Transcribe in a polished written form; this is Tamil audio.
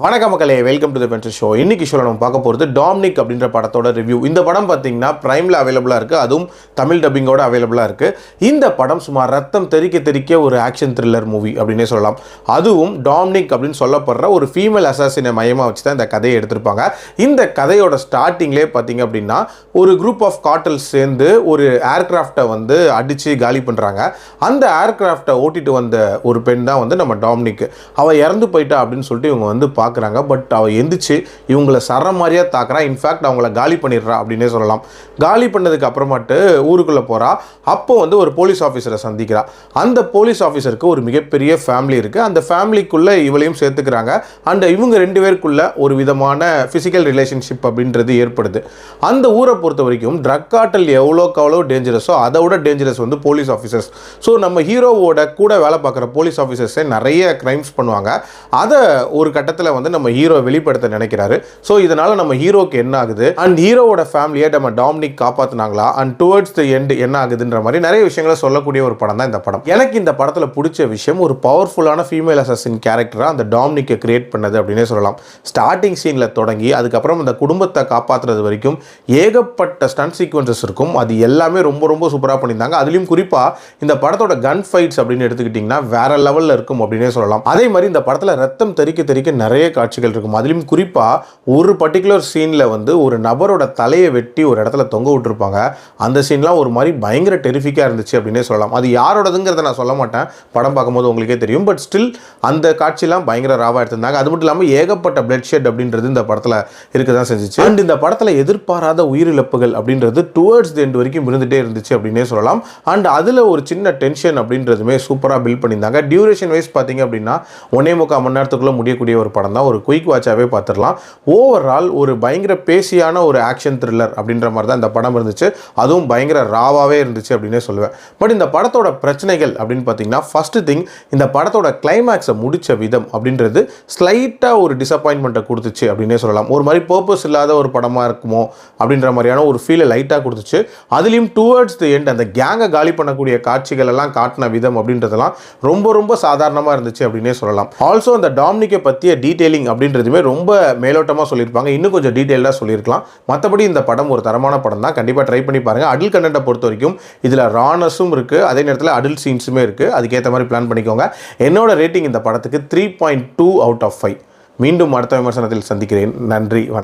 வணக்கம் மக்களே, வெல்கம் டு தி பென்சர் ஷோ. இன்னைக்கு ஷோல நம்ம பார்க்க போகிறது டாமினிக் அப்படின்ற படத்தோட ரிவ்யூ. இந்த படம் பார்த்தீங்கன்னா பிரைமில் அவைலபிளாக இருக்குது, அதுவும் தமிழ் டப்பிங்கோட அவைலபிளாக இருக்குது. இந்த படம் சுமார் ரத்தம் தெறிக்க ஒரு ஆக்ஷன் த்ரில்லர் மூவி அப்படின்னே சொல்லலாம். அதுவும் டாமினிக் அப்படின்னு சொல்லப்படுற ஒரு ஃபீமேல் அசாசினை மையமாக வச்சு தான் இந்த கதையை எடுத்திருப்பாங்க. இந்த கதையோட ஸ்டார்டிங்லேயே பார்த்தீங்க அப்படின்னா ஒரு குரூப் ஆஃப் காட்டல்ஸ் சேர்ந்து ஒரு ஏர்கிராஃப்டை வந்து அடித்து காலி பண்ணுறாங்க. அந்த ஏர்கிராஃப்டை ஓட்டிட்டு வந்த ஒரு பெண் தான் வந்து நம்ம டாமினிக். அவள் இறந்து போயிட்டா அப்படின்னு சொல்லிட்டு இவங்க வந்து பார்க்குறாங்க. பட் அவள் எந்திரிச்சு இவங்களை சர மாதிரியாக தாக்குறா. இன்ஃபேக்ட் அவங்கள காலி பண்ணிடுறா அப்படின்னே சொல்லலாம். காலி பண்ணதுக்கு அப்புறமாட்டு ஊருக்குள்ளே போகிறா. அப்போ வந்து ஒரு போலீஸ் ஆஃபீஸரை சந்திக்கிறா. அந்த போலீஸ் ஆஃபீஸருக்கு ஒரு மிகப்பெரிய ஃபேமிலி இருக்குது. அந்த ஃபேமிலிக்குள்ளே இவளையும் சேர்த்துக்கிறாங்க. அண்ட் இவங்க ரெண்டு பேருக்குள்ள ஒரு விதமான ஃபிசிக்கல் ரிலேஷன்ஷிப் அப்படின்றது ஏற்படுது. அந்த ஊரை பொறுத்த வரைக்கும் ட்ரக் கார்ட்டல் எவ்வளோக்கு அவ்வளோ டேஞ்சரஸோ அதை விட டேஞ்சரஸ் வந்து போலீஸ் ஆஃபீஸர்ஸ். ஸோ நம்ம ஹீரோவோட கூட வேலை பார்க்குற போலீஸ் ஆஃபீஸர்ஸே நிறைய கிரைம்ஸ் பண்ணுவாங்க. அதை ஒரு கட்டத்தில் வந்து நம்ம ஹீரோ வெளிப்படுத்த நினைக்கிறாரு. ஸோ இதனால நம்ம ஹீரோக்கு என்ன ஆகுது, அண்ட் ஹீரோவோட ஃபேமிலியை நம்ம டாமினிக் காப்பாற்றினாங்களா, அண்ட் டுவர்ட்ஸ் தி எண்ட் என்ன ஆகுதுன்ற மாதிரி நிறைய விஷயங்களை சொல்லக்கூடிய ஒரு படம் தான் இந்த படம். எனக்கு இந்த படத்தில் பிடிச்ச விஷயம் ஒரு பவர்ஃபுல்லான ஃபீமேல் அசாசின் கேரக்டராக அந்த டாமினிக்கை கிரியேட் பண்ணது அப்படின்னே சொல்லலாம். ஸ்டார்டிங் சீனில் தொடங்கி அதுக்கப்புறம் அந்த குடும்பத்தை காப்பாற்றுறது வரைக்கும் ஏகப்பட்ட ஸ்டண்ட் சீக்வன்சஸ் இருக்கும். அது எல்லாமே ரொம்ப சூப்பராக பண்ணியிருந்தாங்க. அதுலேயும் குறிப்பாக இந்த படத்தோட கன் ஃபைட்ஸ் அப்படின்னு எடுத்துக்கிட்டிங்கன்னா வேற லெவலில் இருக்கும் அப்படின்னே சொல்லலாம். அதே மாதிரி இந்த படத்தில் ரத்தம் தெறிக்க நிறைய காட்சிகள் இருக்கும். அதிலும் குறிப்பாக ஒரு பர்டிகுலர் சீனில் வந்து ஒரு நபரோட தலையை வெட்டி ஒரு இடத்துல தொங்க விட்டுருப்பாங்க. அந்த சீன்லாம் ஒரு மாதிரி பயங்கர டெரிஃபிக்காக இருந்துச்சு அப்படின்னே சொல்லலாம். அது யாரோடதுங்கிறத நான் சொல்ல மாட்டேன், படம் பார்க்கும்போது உங்களுக்கே தெரியும். பட் ஸ்டில் அந்த காட்சியெல்லாம் பயங்கர ராவாக எடுத்திருந்தாங்க. அது மட்டும் இல்லாமல் ஏகப்பட்ட பிளட் ஷெட் அப்படின்றது இந்த படத்தில் இருக்க தான் செஞ்சிச்சு. அண்ட் இந்த படத்தில் எதிர்பாராத உயிரிழப்புகள் அப்படின்றது டுவர்ட்ஸ் தி எண்ட் வரைக்கும் இருந்துகிட்டே இருந்துச்சு அப்படின்னே சொல்லலாம். அண்ட் அதில் ஒரு சின்ன டென்ஷன் அப்படின்றதுமே சூப்பராக பில்ட் பண்ணியிருந்தாங்க. டியூரேஷன் வைஸ் பார்த்தீங்க அப்படின்னா 1.25 மணி நேரத்துக்குள்ளே முடியக்கூடிய ஒரு படம் தான். ஒரு குயிக் வாட்சாகவே பார்த்துடலாம். ஓவரால் ஒரு பயங்கர பேசியான ஒரு ஆக்ஷன் த்ரில்லர் அப்படின்ற மாதிரி தான் இந்த படம் இருந்துச்சு. அதுவும் பயங்கர ராவாகவே இருந்துச்சு அப்படின்னே சொல்லுவேன். பட் இந்த படத்தோட பிரச்சனைகள் அப்படின்னு பார்த்தீங்கன்னா ஃபர்ஸ்ட் திங், இந்த படத்தோட கிளைமேக்ஸை முடித்த விதம் அப்படின்றது ஸ்லைட்டாக ஒரு டிசப்பாயின்மெண்ட்டை கொடுத்துச்சு அப்படின்னே சொல்லலாம். ஒரு மாதிரி பர்பஸ் இல்லாத ஒரு படமாக இருக்குமோ அப்படின்ற மாதிரியான ஒரு ஃபீலை லைட்டாக கொடுத்துச்சு. அதுலேயும் டுவர்ட்ஸ் தி எண்ட் அந்த கேங்கை காலி பண்ணக்கூடிய காட்சிகள் எல்லாம் காட்டின விதம் அப்படின்றதெல்லாம் ரொம்ப சாதாரணமாக இருந்துச்சு அப்படின்னே சொல்லலாம். ஆல்சோ அந்த டாமினிக்கை பற்றிய டீட்டெயிலிங் அப்படின்றதுமே ரொம்ப மேலோட்டமாக சொல்லியிருப்பாங்க. இன்னும் கொஞ்சம் டீட்டெயிலாக சொல்லியிருக்கலாம். மற்றபடி இந்த படம் ஒரு தரமான படம் தான். கண்டிப்பாக ட்ரை பண்ணி பாருங்கள். அடல்ட் கண்டென்ட்டை பொறுத்த வரைக்கும் இதில் ரானஸும் இருக்குது, அதே நேரத்தில் அடல்ட் சீன்ஸுமே இருக்குது. அதுக்கேற்ற மாதிரி பிளான் பண்ணிக்கோங்க. என்னோட ரேட்டிங் இந்த படத்துக்கு 3.2 out of 5. மீண்டும் அடுத்த விமர்சனத்தில் சந்திக்கிறேன். நன்றி, வணக்கம்.